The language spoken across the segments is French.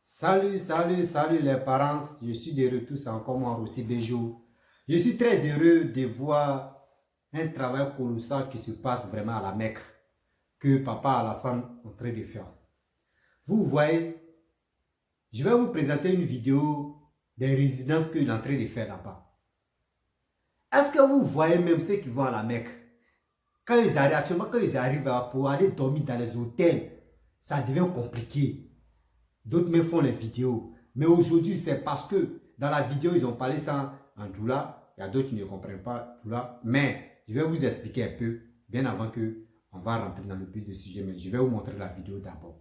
Salut les parents, je suis de retour, c'est encore moi aussi Béjou. Je suis très heureux de voir un travail colossal qui se passe vraiment à la Mecque, que papa Alassane est en train de faire. Vous voyez, je vais vous présenter une vidéo des résidences qu'il est en train de faire là-bas. Est-ce que vous voyez même ceux qui vont à la Mecque? Quand ils arrivent pour aller dormir dans les hôtels, ça devient compliqué. D'autres me font les vidéos. Mais aujourd'hui, c'est parce que dans la vidéo, ils ont parlé ça en Djoula. Il y a d'autres qui ne comprennent pas Djoula. Mais je vais vous expliquer un peu, bien avant que on va rentrer dans le but du sujet. Mais je vais vous montrer la vidéo d'abord.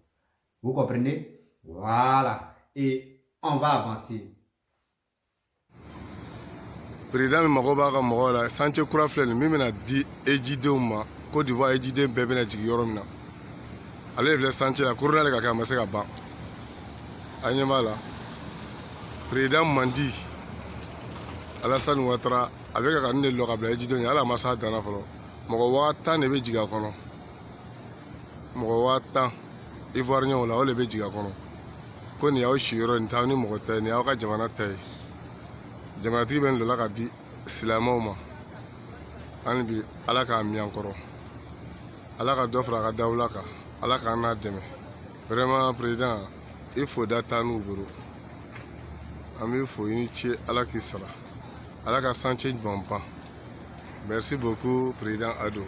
Vous comprenez? Voilà. Et on va avancer. Président mago b'a ka mɔgɔw la santé kura filɛ nin min bɛna di ejidenw ma Côte d'Ivoire ejiden bɛɛ bɛna jigin yɔrɔ min na ale de filɛ santé la corona de ka kɛ a ma se ka ban a ɲɛ b'a la président Mandi Alassane Ouattara a bɛ ka nin de lɔ ka bila ejidenw ɲɛ hali a ma s'a dan na fɔlɔ mɔgɔ 1000 de bɛ jigin a kɔnɔ mɔgɔ 1000 ivoirien la o de bɛ jigin a kɔnɔ ko nin y'aw si yɔrɔ nin t'aw ni mɔgɔ ta ye nin y'aw ka jamana ta ye jamanatigi bɛ nin dɔ la ka di silamɛw ma hali bi ala k'a mi an kɔrɔ ala ka dɔ fara a ka dawula kan ala k'an n'a dɛmɛ vraiment président i fo da taa n'u bolo an b'i fo i ni ce ala k'i sara ala ka santé ɲuman ban merci beaucoup président Ado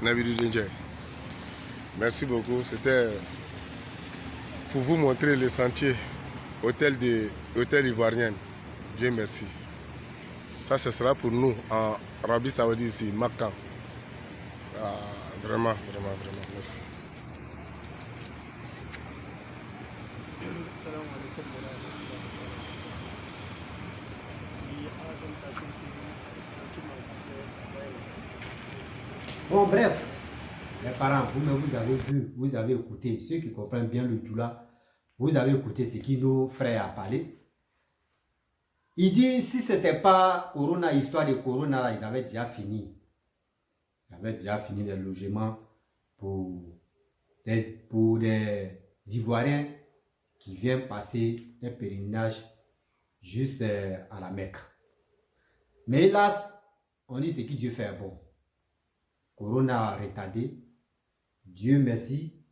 Nabidou Dencɛ merci beaucoup c'était pour vous montrer les sentiers hôtel ivoirien. Dieu merci. Ça, ce sera pour nous en Arabie Saoudite ici, Makka. Vraiment, merci. Bon, bref, les parents, vous avez vu, vous avez écouté, ceux qui comprennent bien le Djoula, vous avez écouté ce que nos frères ont parlé. Il dit, si ce n'était pas Corona, histoire de Corona, là, ils avaient déjà fini. Ils avaient déjà fini les logements pour des Ivoiriens qui viennent passer des pèlerinages juste à la Mecque. Mais hélas, on dit ce que Dieu fait bon. Corona a retardé. Dieu merci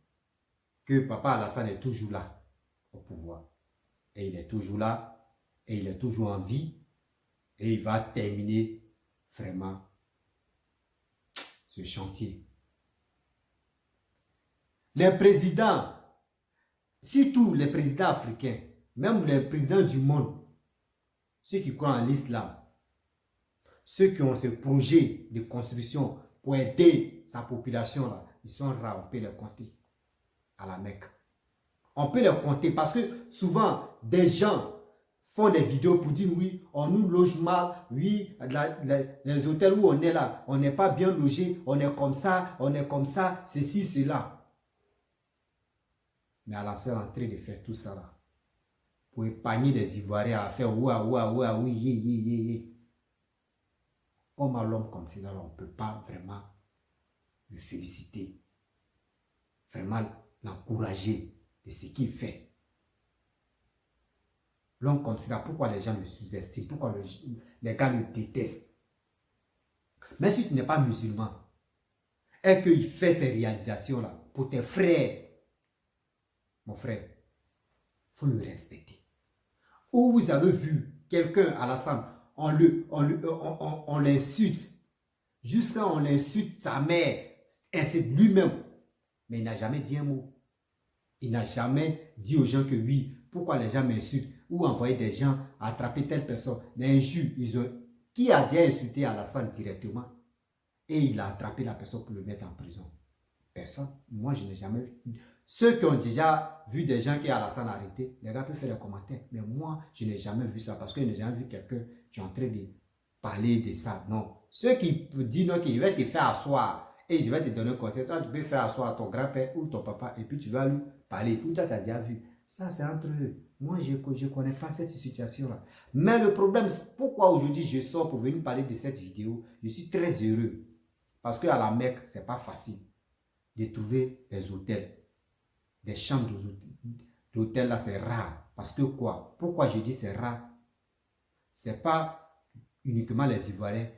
que papa Alassane est toujours là au pouvoir. Et il est toujours là. Et il est toujours en vie. Et il va terminer vraiment ce chantier. Les présidents, surtout les présidents africains, même les présidents du monde, ceux qui croient en l'islam, ceux qui ont ce projet de construction pour aider sa population, là, ils sont rares, on peut les compter à la Mecque. On peut les compter parce que souvent, des gens font des vidéos pour dire oui, on nous loge mal, oui, les hôtels où on est là, on n'est pas bien logé, on est comme ça, ceci, cela. Mais Alassane est en train de faire tout ça là, pour épargner les Ivoiriens à faire oui. Comme à l'homme comme ça, on ne peut pas vraiment le féliciter, vraiment l'encourager de ce qu'il fait. L'homme comme ça, pourquoi les gens le sous-estiment, pourquoi les gars le détestent. Mais si tu n'es pas musulman et qu'il fait ces réalisations-là pour tes frères, mon frère, il faut le respecter. Ou vous avez vu quelqu'un, Alassane, on l'insulte, jusqu'à on l'insulte sa mère, ainsi de lui-même. Mais il n'a jamais dit un mot. Il n'a jamais dit aux gens que oui, pourquoi les gens m'insultent, ou envoyer des gens attraper telle personne. Les injures, qui a déjà insulté Alassane directement et il a attrapé la personne pour le mettre en prison? Personne. Moi, je n'ai jamais vu. Ceux qui ont déjà vu des gens qui Alassane arrêté, les gars peuvent faire des commentaires. Mais moi, je n'ai jamais vu ça parce que je n'ai jamais vu quelqu'un qui est en train de parler de ça. Non. Ceux qui disent non, que je vais te faire asseoir et je vais te donner un conseil. Toi, tu peux faire asseoir ton grand-père ou ton papa et puis tu vas lui parler. Ou toi, tu as déjà vu. Ça, c'est entre eux. Moi, je ne connais pas cette situation-là. Mais le problème, pourquoi aujourd'hui je sors pour venir parler de cette vidéo? Je suis très heureux. Parce qu'à la Mecque, ce n'est pas facile de trouver des hôtels. Des chambres d'hôtels, là, c'est rare. Parce que quoi? Pourquoi je dis c'est rare? C'est pas uniquement les Ivoiriens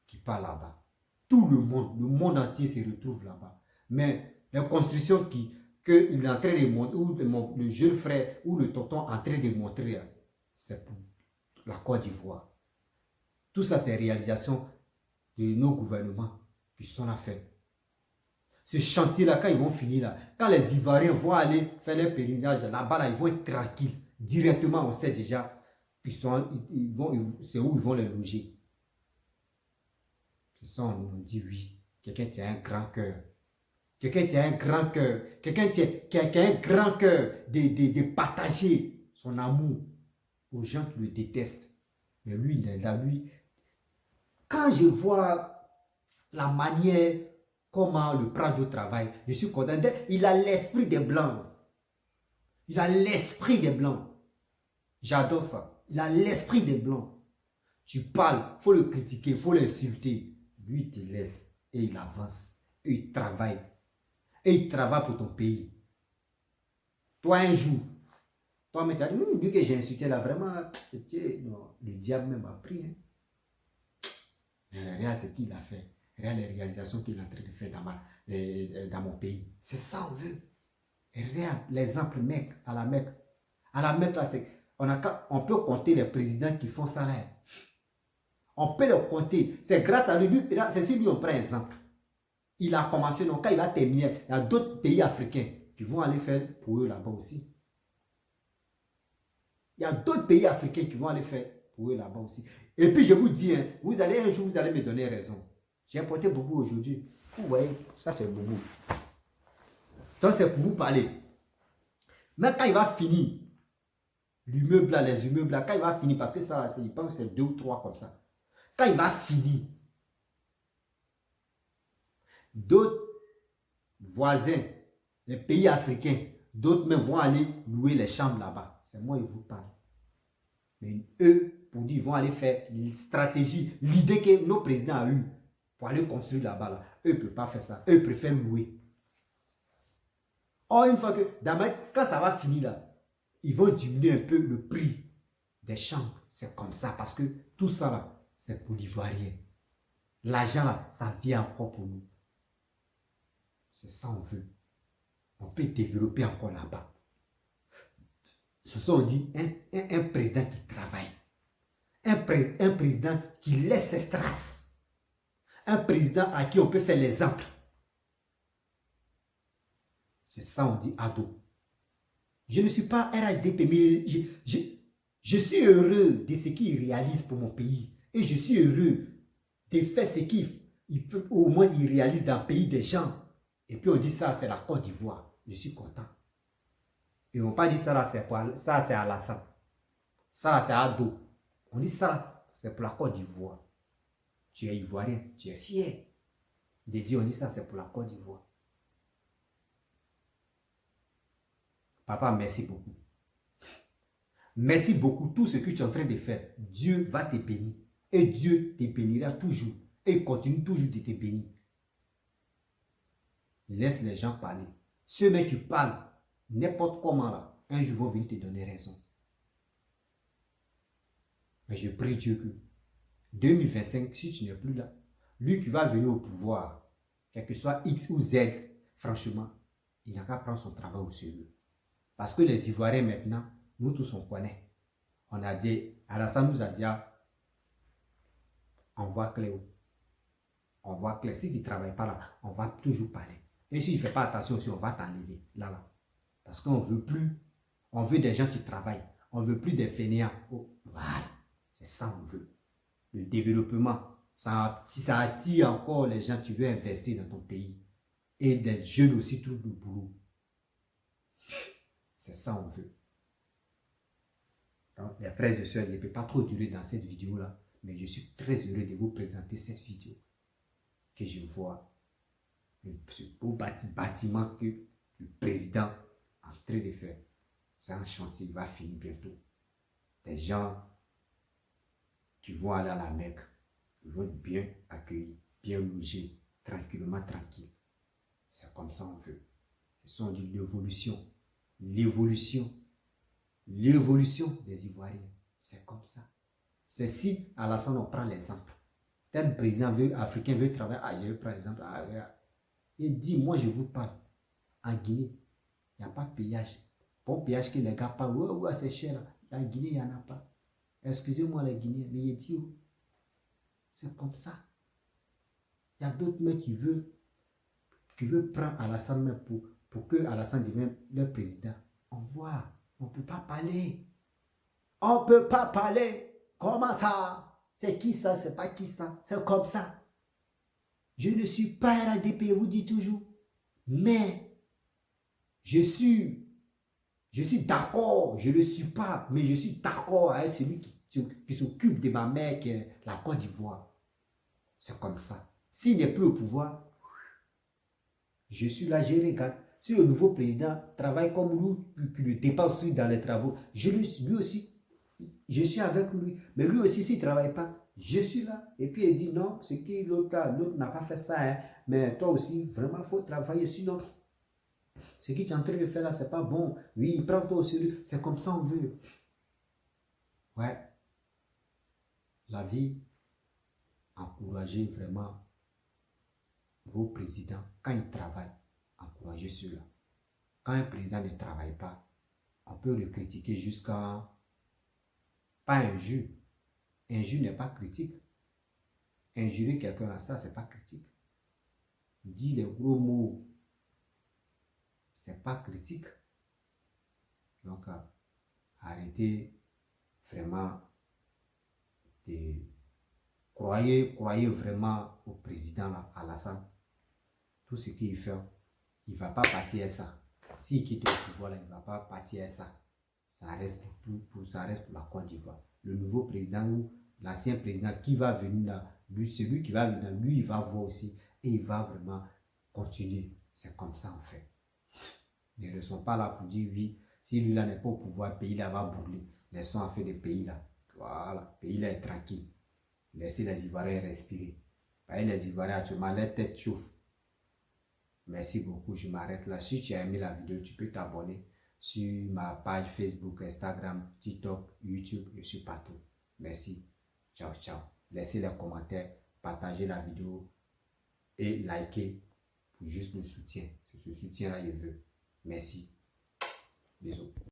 qui parlent là-bas. Tout le monde entier se retrouve là-bas. Mais les constructions qu'il est en train de montrer, ou le jeune frère ou le tonton est en train de montrer, c'est pour la Côte d'Ivoire. Tout ça, c'est réalisation de nos gouvernements qui sont là faits. Ce chantier-là, quand ils vont finir là, quand les Ivoiriens vont aller faire leur pèlerinage là-bas, là, ils vont être tranquilles. Directement, on sait déjà, c'est où ils vont les loger. C'est ça, on dit oui. Quelqu'un qui a un grand cœur. Quelqu'un qui a un grand cœur. Quelqu'un qui a un grand cœur de partager son amour aux gens qui le détestent. Mais lui, quand je vois la manière comment le Prado travaille, je suis content. Il a l'esprit des Blancs. Il a l'esprit des Blancs. J'adore ça. Il a l'esprit des Blancs. Tu parles, il faut le critiquer, il faut l'insulter. Lui, il te laisse et il avance. Et il travaille. Et il travaille pour ton pays. Toi, un jour, toi, mais tu as dit, lui que j'ai insulté là, vraiment, non, le diable même a pris. Hein. Regarde ce qu'il a fait. Regarde les réalisations qu'il est en train de faire dans mon pays. C'est ça on veut. Regarde l'exemple mec à la Mecque. À la Mecque, là, on peut compter les présidents qui font ça là. On peut le compter. C'est grâce à lui. C'est sur lui on prend exemple. Il a commencé, donc quand il va terminer, il y a d'autres pays africains qui vont aller faire pour eux là-bas aussi. Il y a d'autres pays africains qui vont aller faire pour eux là-bas aussi. Et puis je vous dis, hein, un jour, vous allez me donner raison. J'ai apporté Boubou aujourd'hui. Vous voyez, ça c'est Boubou. Donc c'est pour vous parler. Mais quand il va finir, l'immeuble là, les immeubles là, quand il va finir, parce que ça, je pense que c'est 2 ou 3 comme ça. Quand il va finir, d'autres voisins, les pays africains, d'autres même vont aller louer les chambres là-bas. C'est moi qui vous parle. Mais eux, pour dire, ils vont aller faire une stratégie, l'idée que nos présidents ont eue pour aller construire là-bas, là, eux ne peuvent pas faire ça. Eux préfèrent louer. Or, une fois que, quand ça va finir là, ils vont diminuer un peu le prix des chambres. C'est comme ça, parce que tout ça là, c'est pour l'Ivoirien. L'argent là, ça vient encore pour nous. C'est ça on veut. On peut développer encore là-bas. Ce sont, on dit, un président qui travaille. Un président qui laisse ses traces. Un président à qui on peut faire l'exemple. C'est ça on dit ado. Je ne suis pas RHDP, mais je suis heureux de ce qu'il réalise pour mon pays. Et je suis heureux de faire ce au moins il réalise dans le pays des gens. Et puis on dit ça, c'est la Côte d'Ivoire. Je suis content. Ils ne vont pas dire ça, là, c'est Alassane. Ça, là, c'est Ado. On dit ça, c'est pour la Côte d'Ivoire. Tu es ivoirien, tu es fier. De dire, on dit ça, c'est pour la Côte d'Ivoire. Papa, merci beaucoup. Merci beaucoup. Tout ce que tu es en train de faire, Dieu va te bénir. Et Dieu te bénira toujours. Et il continue toujours de te bénir. Laisse les gens parler. Ceux mêmes qui parlent, n'importe comment là, un jour vont venir te donner raison. Mais je prie Dieu que 2025, si tu n'es plus là, lui qui va venir au pouvoir, quel que soit X ou Z, franchement, il n'a qu'à prendre son travail au sérieux. Parce que les Ivoiriens maintenant, nous tous on connaît. On a dit, Alassane nous a dit, envoie Cléo. Envoie Cléo. Si tu ne travailles pas là, on va toujours parler. Et si tu ne fais pas attention aussi, on va t'enlever. Là. Parce qu'on ne veut plus. On veut des gens qui travaillent. On ne veut plus des fainéants. Oh, voilà. C'est ça qu'on veut. Le développement. Si ça attire encore les gens qui veulent investir dans ton pays. Et des jeunes aussi trouvent le boulot. C'est ça qu'on veut. Donc, les frères et sœurs, je ne peux pas trop durer dans cette vidéo-là. Mais je suis très heureux de vous présenter cette vidéo. Que je vois. Ce beau bâtiment que le président est en train de faire. C'est un chantier qui va finir bientôt. Des gens qui vont aller à la Mecque, ils vont être bien accueillis, bien logés, tranquillement tranquilles. C'est comme ça on veut. Ce sont de l'évolution. L'évolution. l'évolution des Ivoiriens. C'est comme ça. C'est si Alassane, on prend l'exemple. Tel président africain veut travailler à Algérie, par exemple, il dit, moi je vous parle, en Guinée, il n'y a pas de péage. Bon péage que les gars parlent, ouais, c'est cher. En Guinée, il n'y en a pas. Excusez-moi les Guinéens, mais il dit, c'est comme ça. Il y a d'autres mecs qui veulent prendre Alassane pour que Alassane devienne leur président. On voit, on ne peut pas parler. On ne peut pas parler. Comment ça? C'est qui ça? C'est pas qui ça? C'est comme ça. Je ne suis pas RADP, vous dites toujours. Mais je suis d'accord. Je ne le suis pas, mais je suis d'accord avec celui qui s'occupe de ma mère, qui est la Côte d'Ivoire. C'est comme ça. S'il n'est plus au pouvoir, je suis là, je regarde. Si le nouveau président travaille comme lui, qui le dépasse dans les travaux, lui aussi, je suis avec lui. Mais lui aussi, s'il ne travaille pas, je suis là. Et puis il dit non, c'est qui l'autre n'a pas fait ça. Hein. Mais toi aussi, vraiment, il faut travailler. Sinon, ce que tu es en train de faire là, c'est pas bon. Oui, il prend toi au sérieux. C'est comme ça on veut. Ouais. La vie, encouragez vraiment vos présidents quand ils travaillent. Encouragez ceux-là. Quand un président ne travaille pas, on peut le critiquer jusqu'à pas injure. Injure n'est pas critique. Injurer quelqu'un à ça, c'est pas critique. Dire les gros mots, c'est pas critique. Donc, arrêtez vraiment de croyez vraiment au président là, Alassane. Tout ce qu'il fait, il ne va pas partir à ça. S'il quitte le pouvoir là, il ne va pas partir à ça. Ça reste pour la Côte d'Ivoire. Le nouveau président ou l'ancien président qui va venir là, lui, celui qui va venir là, lui, il va voir aussi et il va vraiment continuer. C'est comme ça en fait. Ne sont pas là pour dire oui, si lui là n'est pas au pouvoir, le pays là va brûler. Laissons en fait des pays là. Voilà, le pays là est tranquille. Laissez les Ivoiriens respirer. Les Ivoiriens actuellement, leur tête chauffe. Merci beaucoup, je m'arrête là. Si tu as aimé la vidéo, tu peux t'abonner sur ma page Facebook, Instagram, TikTok, YouTube. Je suis partout. Merci. Ciao, ciao. Laissez les commentaires, partagez la vidéo et likez pour juste le soutien. C'est ce soutien-là, je veux. Merci. Bisous.